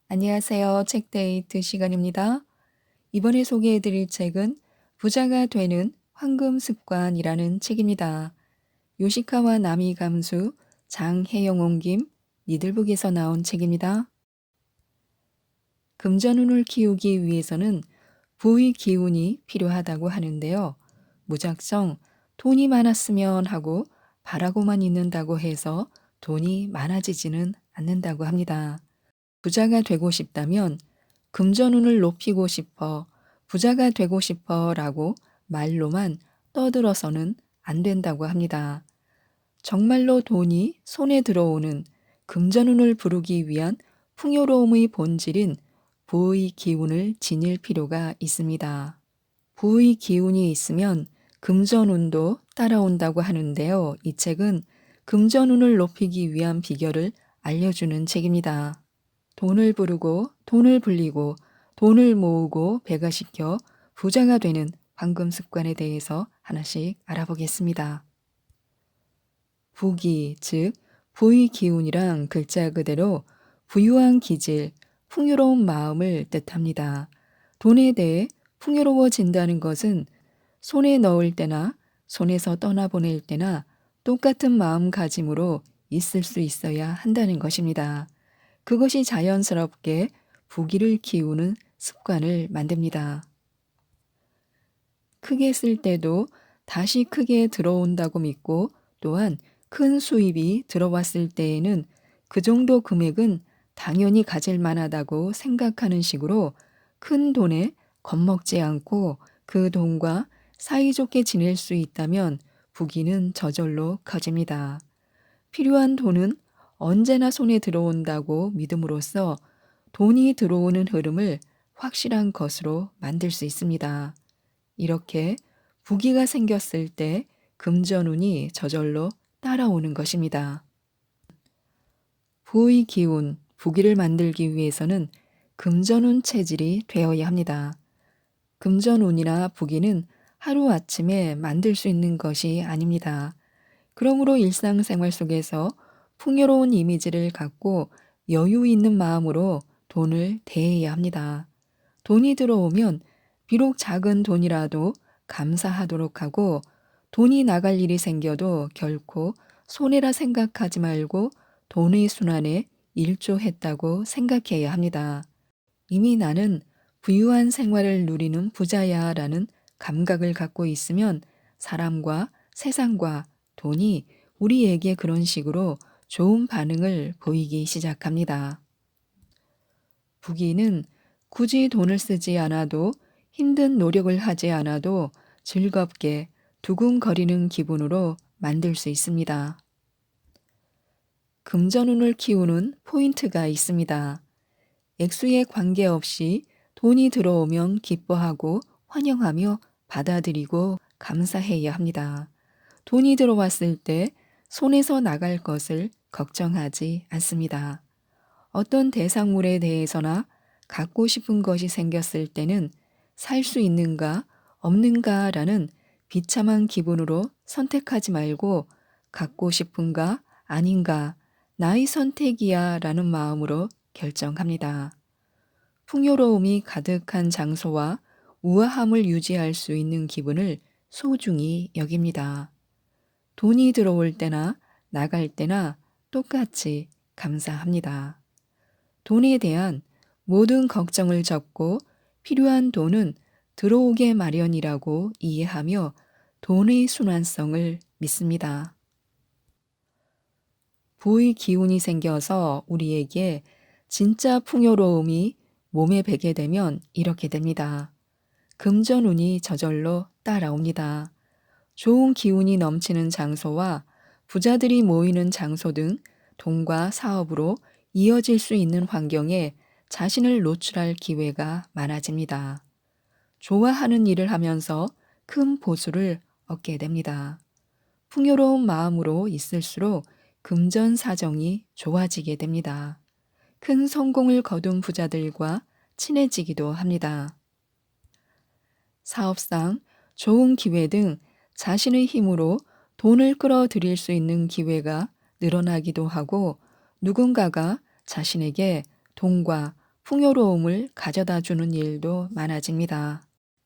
안녕하세요. 책데이트 시간입니다. 이번에 소개해드릴 책은 부자가 되는 황금 습관이라는 책입니다. 요시카와 나미 감수, 장혜영 옮김, 니들북에서 나온 책입니다. 금전운을 키우기 위해서는 부의 기운이 필요하다고 하는데요. 무작정 돈이 많았으면 하고 바라고만 있는다고 해서 돈이 많아지지는 않는다고 합니다. 부자가 되고 싶다면 금전운을 높이고 싶어, 부자가 되고 싶어 라고 말로만 떠들어서는 안 된다고 합니다. 정말로 돈이 손에 들어오는 금전운을 부르기 위한 풍요로움의 본질인 부의 기운을 지닐 필요가 있습니다. 부의 기운이 있으면 금전운도 따라온다고 하는데요. 이 책은 금전운을 높이기 위한 비결을 알려주는 책입니다. 돈을 부르고 돈을 불리고 돈을 모으고 배가시켜 부자가 되는 황금 습관에 대해서 하나씩 알아보겠습니다. 부기, 즉 부의 기운이랑 글자 그대로 부유한 기질, 풍요로운 마음을 뜻합니다. 돈에 대해 풍요로워진다는 것은 손에 넣을 때나 손에서 떠나보낼 때나 똑같은 마음가짐으로 있을 수 있어야 한다는 것입니다. 그것이 자연스럽게 부기를 키우는 습관을 만듭니다. 크게 쓸 때도 다시 크게 들어온다고 믿고 또한 큰 수입이 들어왔을 때에는 그 정도 금액은 당연히 가질 만하다고 생각하는 식으로 큰 돈에 겁먹지 않고 그 돈과 사이좋게 지낼 수 있다면 부기는 저절로 커집니다. 필요한 돈은 언제나 손에 들어온다고 믿음으로써 돈이 들어오는 흐름을 확실한 것으로 만들 수 있습니다. 이렇게 부기가 생겼을 때 금전운이 저절로 따라오는 것입니다. 부의 기운, 부기를 만들기 위해서는 금전운 체질이 되어야 합니다. 금전운이나 부기는 하루아침에 만들 수 있는 것이 아닙니다. 그러므로 일상생활 속에서 풍요로운 이미지를 갖고 여유 있는 마음으로 돈을 대해야 합니다. 돈이 들어오면 비록 작은 돈이라도 감사하도록 하고 돈이 나갈 일이 생겨도 결코 손해라 생각하지 말고 돈의 순환에 일조했다고 생각해야 합니다. 이미 나는 부유한 생활을 누리는 부자야 라는 감각을 갖고 있으면 사람과 세상과 돈이 우리에게 그런 식으로 좋은 반응을 보이기 시작합니다. 부귀는 굳이 돈을 쓰지 않아도 힘든 노력을 하지 않아도 즐겁게 두근거리는 기분으로 만들 수 있습니다. 금전운을 키우는 포인트가 있습니다. 액수에 관계없이 돈이 들어오면 기뻐하고 환영하며 받아들이고 감사해야 합니다. 돈이 들어왔을 때 손에서 나갈 것을 걱정하지 않습니다. 어떤 대상물에 대해서나 갖고 싶은 것이 생겼을 때는 살 수 있는가 없는가라는 비참한 기분으로 선택하지 말고 갖고 싶은가 아닌가 나의 선택이야 라는 마음으로 결정합니다. 풍요로움이 가득한 장소와 우아함을 유지할 수 있는 기분을 소중히 여깁니다. 돈이 들어올 때나 나갈 때나 똑같이 감사합니다. 돈에 대한 모든 걱정을 접고 필요한 돈은 들어오게 마련이라고 이해하며 돈의 순환성을 믿습니다. 부의 기운이 생겨서 우리에게 진짜 풍요로움이 몸에 배게 되면 이렇게 됩니다. 금전운이 저절로 따라옵니다. 좋은 기운이 넘치는 장소와 부자들이 모이는 장소 등 돈과 사업으로 이어질 수 있는 환경에 자신을 노출할 기회가 많아집니다. 좋아하는 일을 하면서 큰 보수를 얻게 됩니다. 풍요로운 마음으로 있을수록 금전 사정이 좋아지게 됩니다. 큰 성공을 거둔 부자들과 친해지기도 합니다. 사업상 좋은 기회 등 자신의 힘으로 돈을 끌어들일 수 있는 기회가 늘어나기도 하고 누군가가 자신에게 돈과 풍요로움을 가져다 주는 일도 많아집니다.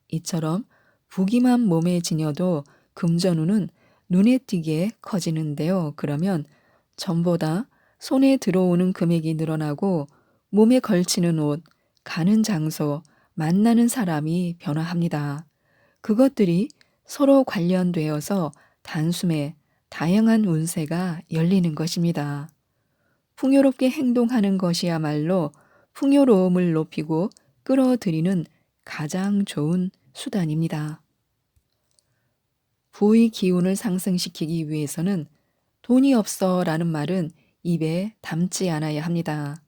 이처럼 부귀만 몸에 지녀도 금전운은 눈에 띄게 커지는데요. 그러면 전보다 손에 들어오는 금액이 늘어나고 몸에 걸치는 옷, 가는 장소, 만나는 사람이 변화합니다. 그것들이 서로 관련되어서 단숨에 다양한 운세가 열리는 것입니다. 풍요롭게 행동하는 것이야말로 풍요로움을 높이고 끌어들이는 가장 좋은 수단입니다. 부의 기운을 상승시키기 위해서는 돈이 없어 라는 말은 입에 담지 않아야 합니다.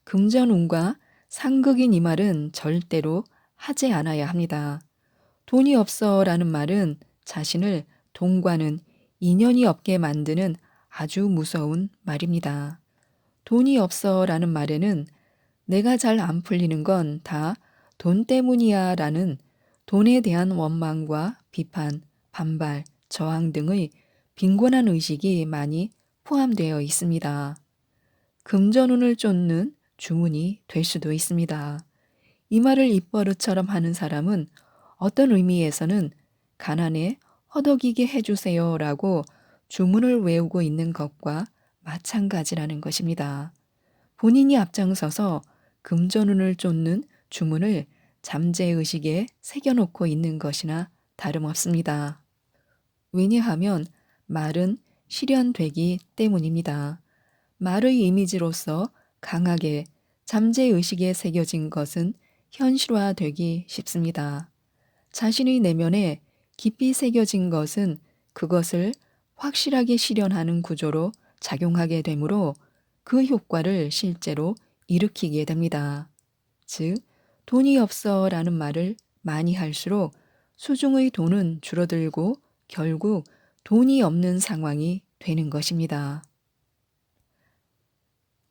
금전운과 상극인 이 말은 절대로 하지 않아야 합니다. 돈이 없어 라는 말은 자신을 돈과는 인연이 없게 만드는 아주 무서운 말입니다. 돈이 없어 라는 말에는 내가 잘 안 풀리는 건 다 돈 때문이야 라는 돈에 대한 원망과 비판, 반발, 저항 등의 빈곤한 의식이 많이 포함되어 있습니다. 금전운을 쫓는 주문이 될 수도 있습니다. 이 말을 입버릇처럼 하는 사람은 어떤 의미에서는 가난에 허덕이게 해주세요 라고 주문을 외우고 있는 것과 마찬가지라는 것입니다. 본인이 앞장서서 금전운을 쫓는 주문을 잠재의식에 새겨놓고 있는 것이나 다름없습니다. 왜냐하면 말은 실현되기 때문입니다. 말의 이미지로서 강하게 잠재의식에 새겨진 것은 현실화되기 쉽습니다. 자신의 내면에 깊이 새겨진 것은 그것을 확실하게 실현하는 구조로 작용하게 되므로 그 효과를 실제로 일으키게 됩니다. 즉, 돈이 없어 라는 말을 많이 할수록 수중의 돈은 줄어들고 결국 돈이 없는 상황이 되는 것입니다.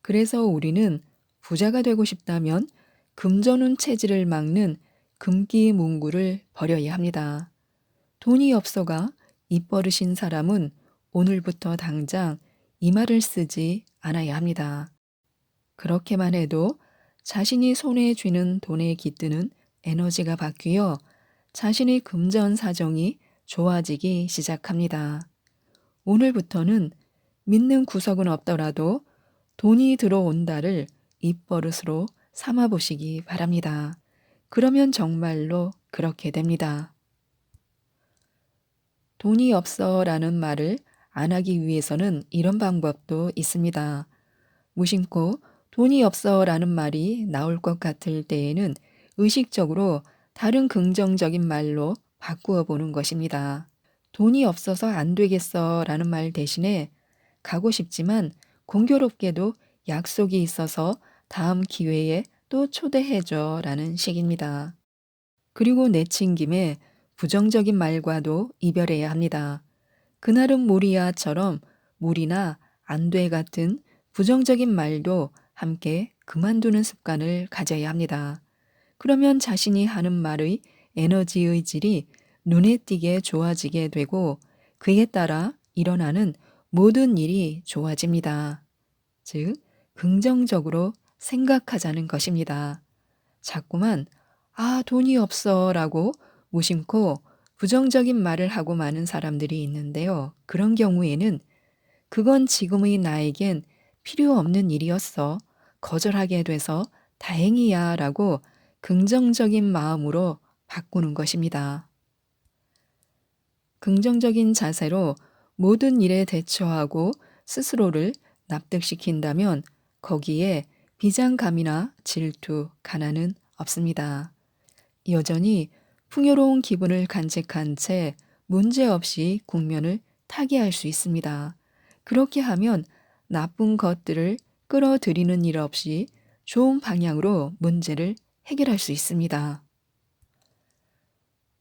그래서 우리는 부자가 되고 싶다면 금전운 체질을 막는 금기문구를 버려야 합니다. 돈이 없어가 입버릇인 사람은 오늘부터 당장 이 말을 쓰지 않아야 합니다. 그렇게만 해도 자신이 손에 쥐는 돈에 깃드는 에너지가 바뀌어 자신의 금전 사정이 좋아지기 시작합니다. 오늘부터는 믿는 구석은 없더라도 돈이 들어온다를 입버릇으로 삼아 보시기 바랍니다. 그러면 정말로 그렇게 됩니다. 돈이 없어 라는 말을 안 하기 위해서는 이런 방법도 있습니다. 무심코 돈이 없어 라는 말이 나올 것 같을 때에는 의식적으로 다른 긍정적인 말로 바꾸어 보는 것입니다. 돈이 없어서 안 되겠어 라는 말 대신에 가고 싶지만 공교롭게도 약속이 있어서 다음 기회에 또 초대해줘 라는 식입니다. 그리고 내친 김에 부정적인 말과도 이별해야 합니다. 그날은 무리야처럼 무리나 안 돼 같은 부정적인 말도 함께 그만두는 습관을 가져야 합니다. 그러면 자신이 하는 말의 에너지의 질이 눈에 띄게 좋아지게 되고 그에 따라 일어나는 모든 일이 좋아집니다. 즉, 긍정적으로 생각하자는 것입니다. 자꾸만 돈이 없어 라고 무심코 부정적인 말을 하고 마는 사람들이 있는데요. 그런 경우에는 그건 지금의 나에겐 필요 없는 일이었어. 거절하게 돼서 다행이야 라고 긍정적인 마음으로 바꾸는 것입니다. 긍정적인 자세로 모든 일에 대처하고 스스로를 납득시킨다면 거기에 비장감이나 질투, 가난은 없습니다. 여전히 풍요로운 기분을 간직한 채 문제없이 국면을 타개할 수 있습니다. 그렇게 하면 나쁜 것들을 끌어들이는 일 없이 좋은 방향으로 문제를 해결할 수 있습니다.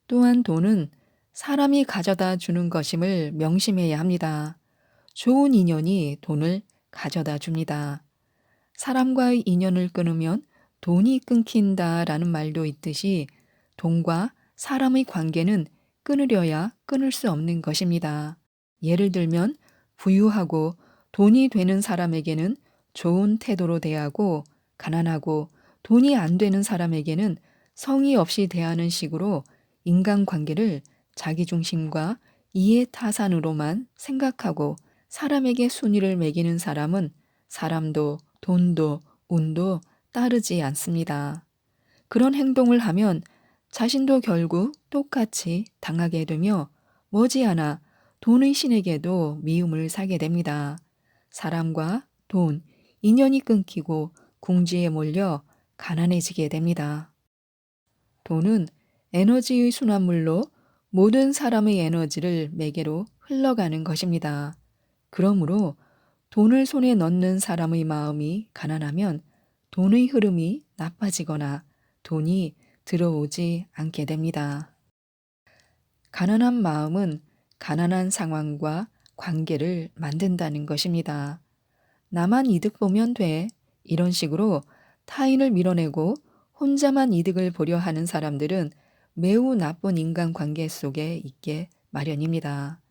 또한 돈은 사람이 가져다 주는 것임을 명심해야 합니다. 좋은 인연이 돈을 가져다 줍니다. 사람과의 인연을 끊으면 돈이 끊긴다라는 말도 있듯이 돈과 사람의 관계는 끊으려야 끊을 수 없는 것입니다. 예를 들면 부유하고 돈이 되는 사람에게는 좋은 태도로 대하고 가난하고 돈이 안 되는 사람에게는 성의 없이 대하는 식으로 인간관계를 자기중심과 이해타산으로만 생각하고 사람에게 순위를 매기는 사람은 사람도 돈도 운도 따르지 않습니다. 그런 행동을 하면 자신도 결국 똑같이 당하게 되며 머지않아 돈의 신에게도 미움을 사게 됩니다. 사람과 돈, 인연이 끊기고 궁지에 몰려 가난해지게 됩니다. 돈은 에너지의 순환물로 모든 사람의 에너지를 매개로 흘러가는 것입니다. 그러므로 돈을 손에 넣는 사람의 마음이 가난하면 돈의 흐름이 나빠지거나 돈이 들어오지 않게 됩니다. 가난한 마음은 가난한 상황과 관계를 만든다는 것입니다. 나만 이득 보면 돼. 이런 식으로 타인을 밀어내고 혼자만 이득을 보려 하는 사람들은 매우 나쁜 인간관계 속에 있게 마련입니다.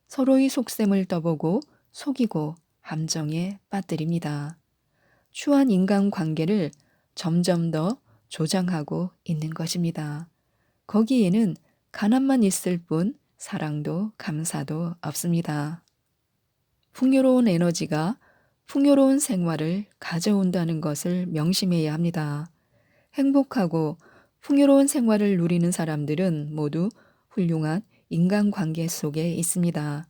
서로의 속셈을 떠보고 속이고 함정에 빠뜨립니다. 추한 인간관계를 점점 더 조장하고 있는 것입니다. 거기에는 가난만 있을 뿐 사랑도 감사도 없습니다. 풍요로운 에너지가 풍요로운 생활을 가져온다는 것을 명심해야 합니다. 행복하고 풍요로운 생활을 누리는 사람들은 모두 훌륭한 인간관계 속에 있습니다.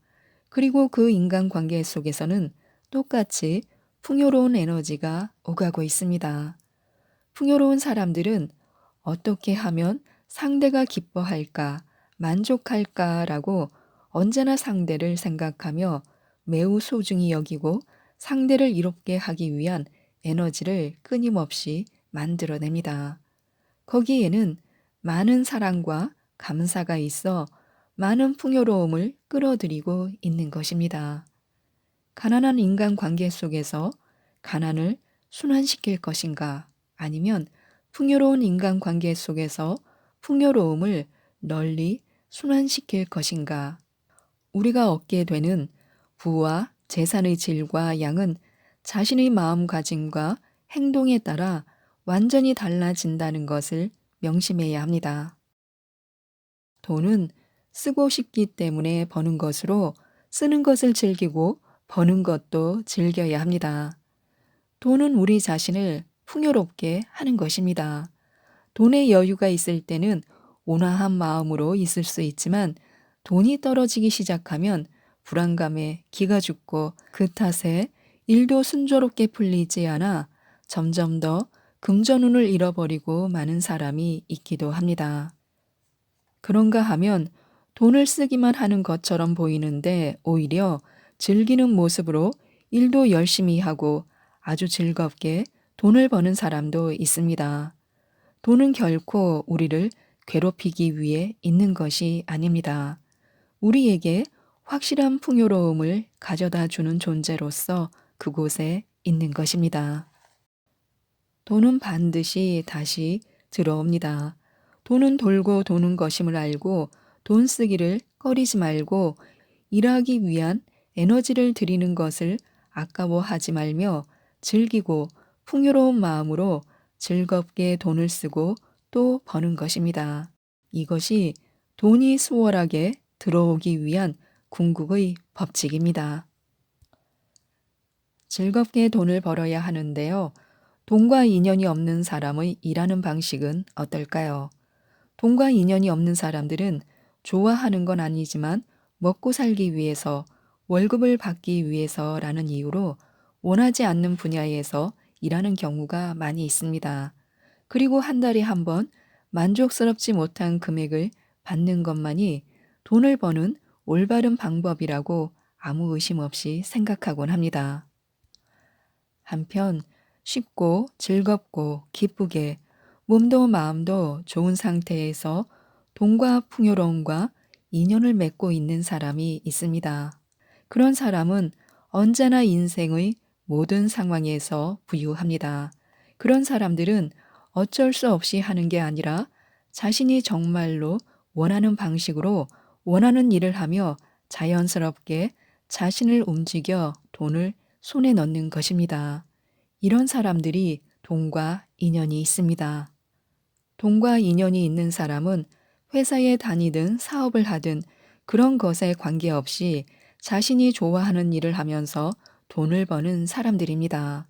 그리고 그 인간관계 속에서는 똑같이 풍요로운 에너지가 오가고 있습니다. 풍요로운 사람들은 어떻게 하면 상대가 기뻐할까, 만족할까라고 언제나 상대를 생각하며 매우 소중히 여기고 상대를 이롭게 하기 위한 에너지를 끊임없이 만들어냅니다. 거기에는 많은 사랑과 감사가 있어 많은 풍요로움을 끌어들이고 있는 것입니다. 가난한 인간관계 속에서 가난을 순환시킬 것인가 아니면 풍요로운 인간관계 속에서 풍요로움을 널리 순환시킬 것인가. 우리가 얻게 되는 부와 재산의 질과 양은 자신의 마음가짐과 행동에 따라 완전히 달라진다는 것을 명심해야 합니다. 돈은 쓰고 싶기 때문에 버는 것으로 쓰는 것을 즐기고 버는 것도 즐겨야 합니다. 돈은 우리 자신을 풍요롭게 하는 것입니다. 돈의 여유가 있을 때는 온화한 마음으로 있을 수 있지만 돈이 떨어지기 시작하면 불안감에 기가 죽고 그 탓에 일도 순조롭게 풀리지 않아 점점 더 금전운을 잃어버리고 마는 사람이 있기도 합니다. 그런가 하면 돈을 쓰기만 하는 것처럼 보이는데 오히려 즐기는 모습으로 일도 열심히 하고 아주 즐겁게 돈을 버는 사람도 있습니다. 돈은 결코 우리를 괴롭히기 위해 있는 것이 아닙니다. 우리에게 확실한 풍요로움을 가져다 주는 존재로서 그곳에 있는 것입니다. 돈은 반드시 다시 들어옵니다. 돈은 돌고 도는 것임을 알고 돈 쓰기를 꺼리지 말고 일하기 위한 에너지를 들이는 것을 아까워하지 말며 즐기고 풍요로운 마음으로 즐겁게 돈을 쓰고 또 버는 것입니다. 이것이 돈이 수월하게 들어오기 위한 궁극의 법칙입니다. 즐겁게 돈을 벌어야 하는데요. 돈과 인연이 없는 사람의 일하는 방식은 어떨까요? 돈과 인연이 없는 사람들은 좋아하는 건 아니지만 먹고 살기 위해서 월급을 받기 위해서라는 이유로 원하지 않는 분야에서 일하는 경우가 많이 있습니다. 그리고 한 달에 한 번 만족스럽지 못한 금액을 받는 것만이 돈을 버는 올바른 방법이라고 아무 의심 없이 생각하곤 합니다. 한편 쉽고 즐겁고 기쁘게 몸도 마음도 좋은 상태에서 돈과 풍요로움과 인연을 맺고 있는 사람이 있습니다. 그런 사람은 언제나 인생의 모든 상황에서 부유합니다. 그런 사람들은 어쩔 수 없이 하는 게 아니라 자신이 정말로 원하는 방식으로 원하는 일을 하며 자연스럽게 자신을 움직여 돈을 손에 넣는 것입니다. 이런 사람들이 돈과 인연이 있습니다. 돈과 인연이 있는 사람은 회사에 다니든 사업을 하든 그런 것에 관계없이 자신이 좋아하는 일을 하면서 돈을 버는 사람들입니다.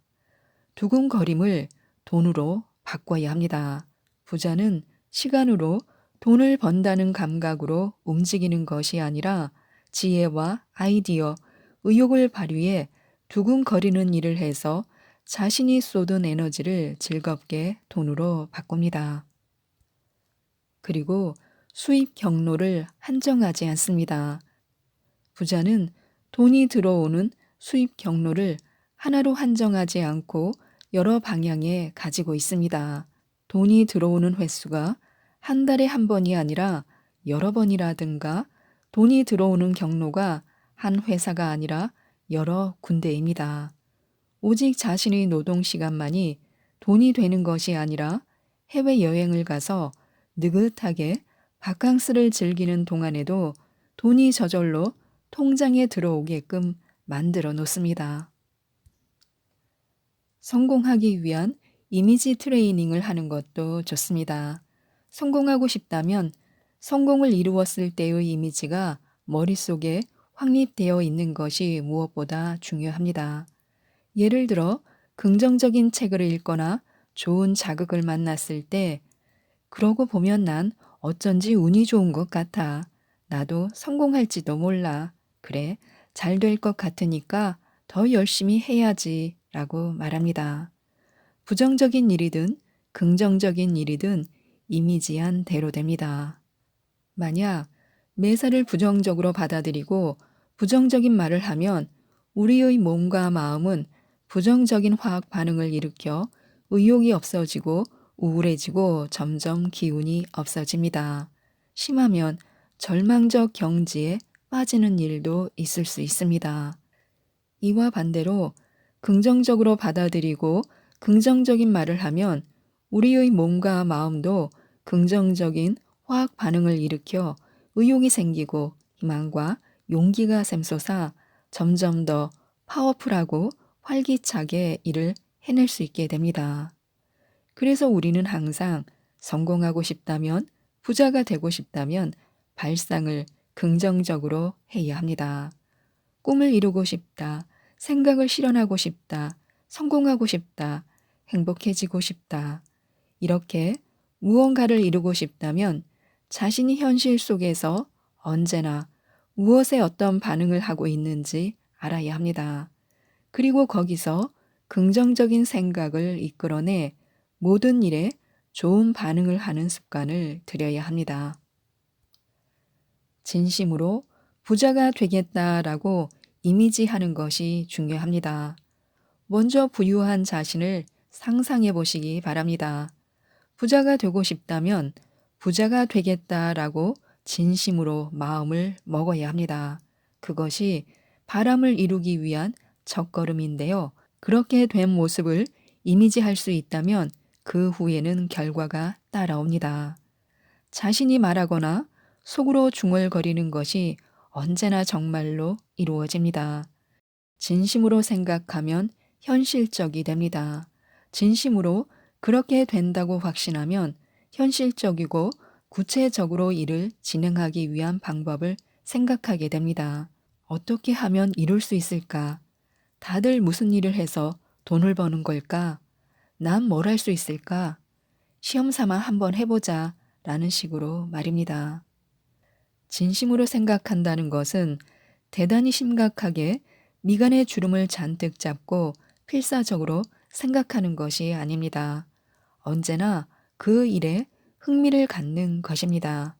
두근거림을 돈으로 바꿔야 합니다. 부자는 시간으로 돈을 번다는 감각으로 움직이는 것이 아니라 지혜와 아이디어, 의욕을 발휘해 두근거리는 일을 해서 자신이 쏟은 에너지를 즐겁게 돈으로 바꿉니다. 그리고 수입 경로를 한정하지 않습니다. 부자는 돈이 들어오는 수입 경로를 하나로 한정하지 않고 여러 방향에 가지고 있습니다. 돈이 들어오는 횟수가 한 달에 한 번이 아니라 여러 번이라든가 돈이 들어오는 경로가 한 회사가 아니라 여러 군데입니다. 오직 자신의 노동 시간만이 돈이 되는 것이 아니라 해외여행을 가서 느긋하게 바캉스를 즐기는 동안에도 돈이 저절로 통장에 들어오게끔 만들어 놓습니다. 성공하기 위한 이미지 트레이닝을 하는 것도 좋습니다. 성공하고 싶다면 성공을 이루었을 때의 이미지가 머릿속에 확립되어 있는 것이 무엇보다 중요합니다. 예를 들어 긍정적인 책을 읽거나 좋은 자극을 만났을 때 그러고 보면 난 어쩐지 운이 좋은 것 같아. 나도 성공할지도 몰라. 그래, 잘 될 것 같으니까 더 열심히 해야지. 라고 말합니다. 부정적인 일이든 긍정적인 일이든 이미지한 대로 됩니다. 만약 매사를 부정적으로 받아들이고 부정적인 말을 하면 우리의 몸과 마음은 부정적인 화학 반응을 일으켜 의욕이 없어지고 우울해지고 점점 기운이 없어집니다. 심하면 절망적 경지에 빠지는 일도 있을 수 있습니다. 이와 반대로 긍정적으로 받아들이고 긍정적인 말을 하면 우리의 몸과 마음도 긍정적인 화학 반응을 일으켜 의욕이 생기고 희망과 용기가 샘솟아 점점 더 파워풀하고 활기차게 일을 해낼 수 있게 됩니다. 그래서 우리는 항상 성공하고 싶다면, 부자가 되고 싶다면 발상을 긍정적으로 해야 합니다. 꿈을 이루고 싶다, 생각을 실현하고 싶다, 성공하고 싶다, 행복해지고 싶다. 이렇게 무언가를 이루고 싶다면 자신이 현실 속에서 언제나 무엇에 어떤 반응을 하고 있는지 알아야 합니다. 그리고 거기서 긍정적인 생각을 이끌어내 모든 일에 좋은 반응을 하는 습관을 들여야 합니다. 진심으로 부자가 되겠다라고 이미지하는 것이 중요합니다. 먼저 부유한 자신을 상상해 보시기 바랍니다. 부자가 되고 싶다면 부자가 되겠다라고 진심으로 마음을 먹어야 합니다. 그것이 바람을 이루기 위한 첫걸음인데요. 그렇게 된 모습을 이미지할 수 있다면 그 후에는 결과가 따라옵니다. 자신이 말하거나 속으로 중얼거리는 것이 언제나 정말로 이루어집니다. 진심으로 생각하면 현실적이 됩니다. 진심으로 그렇게 된다고 확신하면 현실적이고 구체적으로 일을 진행하기 위한 방법을 생각하게 됩니다. 어떻게 하면 이룰 수 있을까? 다들 무슨 일을 해서 돈을 버는 걸까? 난 뭘 할 수 있을까? 시험 삼아 한번 해보자. 라는 식으로 말입니다. 진심으로 생각한다는 것은 대단히 심각하게 미간의 주름을 잔뜩 잡고 필사적으로 생각하는 것이 아닙니다. 언제나 그 일에 흥미를 갖는 것입니다.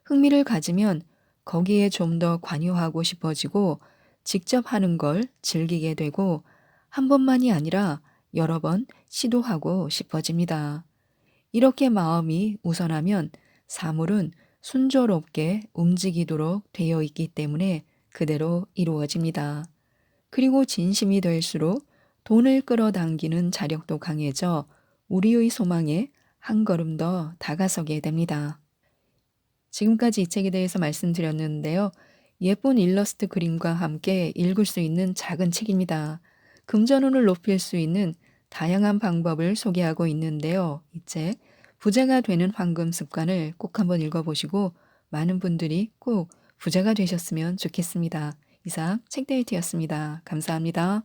흥미를 가지면 거기에 좀 더 관여하고 싶어지고 직접 하는 걸 즐기게 되고 한 번만이 아니라 여러 번 시도하고 싶어집니다. 이렇게 마음이 우선하면 사물은 순조롭게 움직이도록 되어 있기 때문에 그대로 이루어집니다. 그리고 진심이 될수록 돈을 끌어당기는 자력도 강해져 우리의 소망에 한 걸음 더 다가서게 됩니다. 지금까지 이 책에 대해서 말씀드렸는데요. 예쁜 일러스트 그림과 함께 읽을 수 있는 작은 책입니다. 금전운을 높일 수 있는 다양한 방법을 소개하고 있는데요. 이 책, 부자가 되는 황금 습관을 꼭 한번 읽어보시고 많은 분들이 꼭 부자가 되셨으면 좋겠습니다. 이상 책데이트였습니다. 감사합니다.